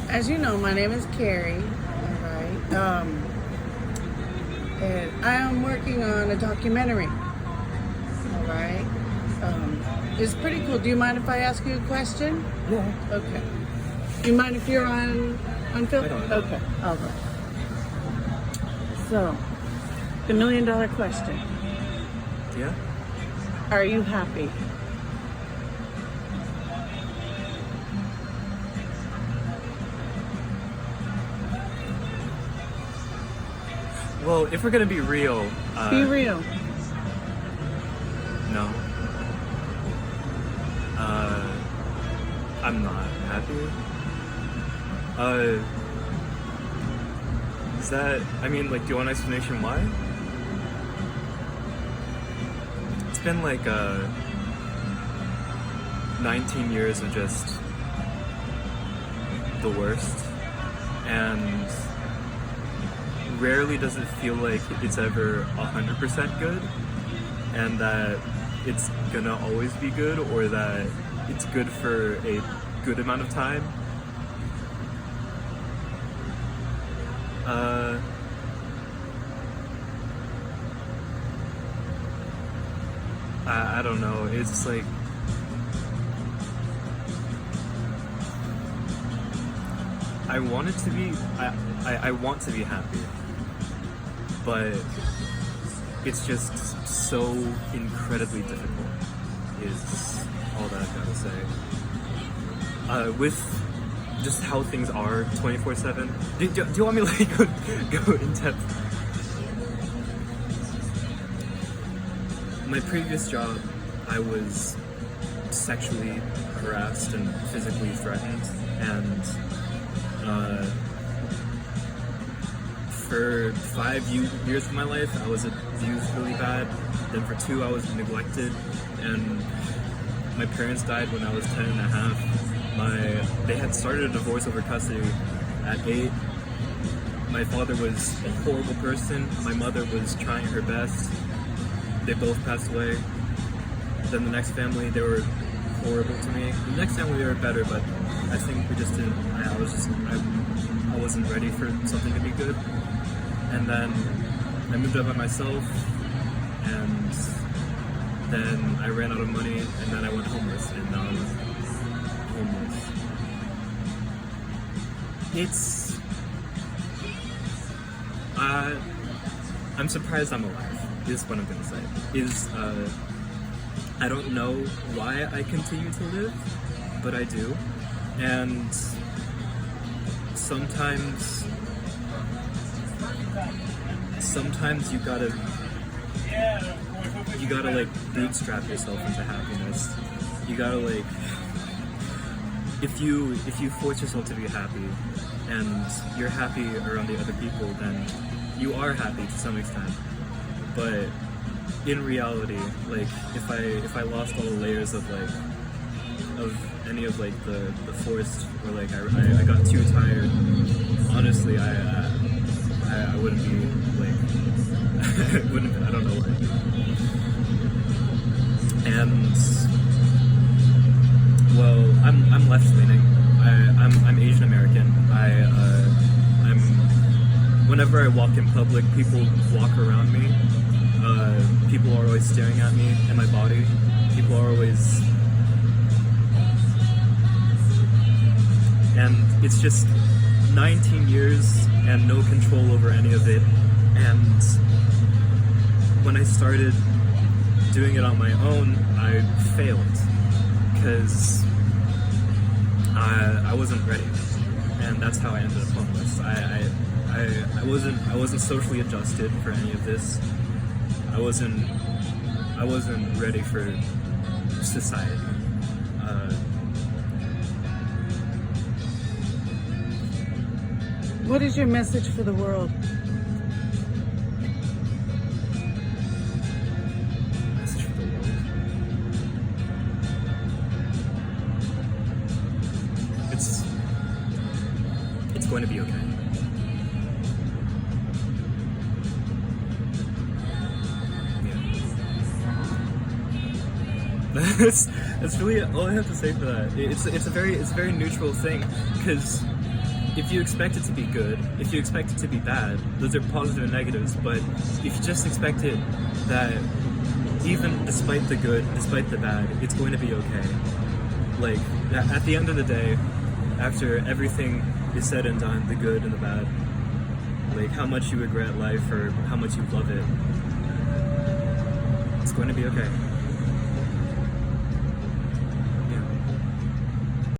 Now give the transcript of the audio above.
As you know, my name is Carrie. All right. And I am working on a documentary. All right. It's pretty cool. Do you mind if I ask you a question? Yeah. Okay. Do you mind if you're on film? I don't know. Okay. All right. So, the $1,000,000 question. Yeah? Are you happy? Well, if we're gonna be real, Be real. no. I'm not happy. Is that, I mean, like, do you want an explanation why? It's been like, 19 years of just the worst, and rarely does it feel like it's ever 100% good, and that it's gonna always be good, or that it's good for a good amount of time. I don't know. It's like, I want it to be. I want to be happy, but it's just so incredibly difficult. Is all that I've got to say. With just how things are 24/7. Do you want me to like go in depth? My previous job, I was sexually harassed and physically threatened, and for 5 years of my life, I was abused really bad. Then for 2, I was neglected, and my parents died when I was 10 and a half. They had started a divorce over custody at 8. My father was a horrible person. My mother was trying her best. They both passed away. Then the next family, they were horrible to me. The next family, they were better, but I think we just didn't. I wasn't ready for something to be good. And then I moved out by myself, and then I ran out of money, and then I went homeless, and now I'm homeless. It's I'm surprised I'm alive, is what I'm gonna say. I don't know why I continue to live, but I do. And sometimes you gotta like bootstrap yourself into happiness. You gotta like, if you force yourself to be happy and you're happy around the other people, then you are happy to some extent. But in reality, like, if I lost all the layers of like any of like the forced, or like I got too tired, honestly I wouldn't be like I don't know why. And well, I'm left leaning. I'm Asian American. I'm whenever I walk in public, people walk around me. People are always staring at me and my body. People are always, and it's just 19 years and no control over any of it. And when I started doing it on my own, I failed because I wasn't ready, and that's how I ended up homeless. I wasn't socially adjusted for any of this. I wasn't ready for society. What is your message for the world? Message for the world. It's going to be okay. That's really all I have to say for that. It's a very neutral thing, because if you expect it to be good, if you expect it to be bad, those are positive and negatives. But if you just expect it that even despite the good, despite the bad, it's going to be okay. Like, at the end of the day, after everything is said and done, the good and the bad, like how much you regret life or how much you love it, it's going to be okay.